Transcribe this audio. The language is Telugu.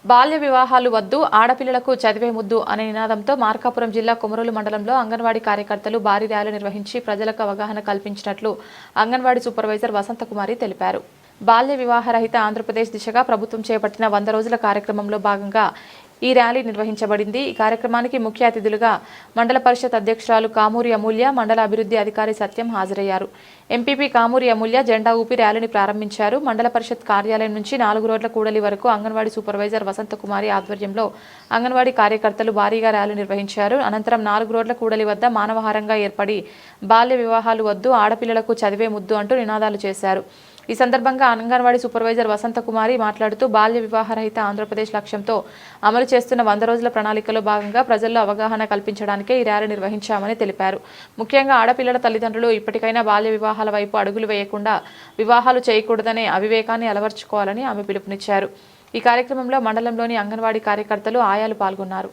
బాల్య వివాహాలు వద్దు, ఆడపిల్లలకు చదివే ముద్దు అనే నినాదంతో మార్కాపురం జిల్లా కొమరోలు మండలంలో అంగన్వాడీ కార్యకర్తలు భారీ ర్యాలీ నిర్వహించి ప్రజలకు అవగాహన కల్పించినట్లు అంగన్వాడీ సూపర్వైజర్ వసంతకుమారి తెలిపారు. బాల్య వివాహ రహిత ఆంధ్రప్రదేశ్ దిశగా ప్రభుత్వం చేపట్టిన 100 రోజుల కార్యక్రమంలో భాగంగా ఈ ర్యాలీ నిర్వహించబడింది. ఈ కార్యక్రమానికి ముఖ్య అతిథులుగా మండల పరిషత్ అధ్యక్షురాలు కామూరి అమూల్య, మండల అభివృద్ధి అధికారి సత్యం హాజరయ్యారు. ఎంపీపీ కామూరి అమూల్య జెండా ఊపి ర్యాలీని ప్రారంభించారు. మండల పరిషత్ కార్యాలయం నుంచి 4 రోడ్ల కూడలి వరకు అంగన్వాడీ సూపర్వైజర్ వసంతకుమారి ఆధ్వర్యంలో అంగన్వాడీ కార్యకర్తలు భారీగా ర్యాలీ నిర్వహించారు. అనంతరం 4 రోడ్ల కూడలి వద్ద మానవహారంగా ఏర్పడి బాల్య వివాహాలు వద్దు, ఆడపిల్లలకు చదివే ముద్దు అంటూ నినాదాలు చేశారు. ఈ సందర్భంగా అంగన్వాడీ సూపర్వైజర్ వసంతకుమారి మాట్లాడుతూ బాల్య వివాహ రహిత ఆంధ్రప్రదేశ్ లక్ష్యంతో అమలు చేస్తున్న 100 రోజుల ప్రణాళికలో భాగంగా ప్రజల్లో అవగాహన కల్పించడానికే ఈ ర్యాలీ నిర్వహించామని తెలిపారు. ముఖ్యంగా ఆడపిల్లల తల్లిదండ్రులు ఇప్పటికైనా బాల్య వివాహాల వైపు అడుగులు వేయకుండా వివాహాలు చేయకూడదనే అవివేకాన్ని అలవర్చుకోవాలని ఆమె పిలుపునిచ్చారు. ఈ కార్యక్రమంలో మండలంలోని అంగన్వాడీ కార్యకర్తలు, ఆయాలు పాల్గొన్నారు.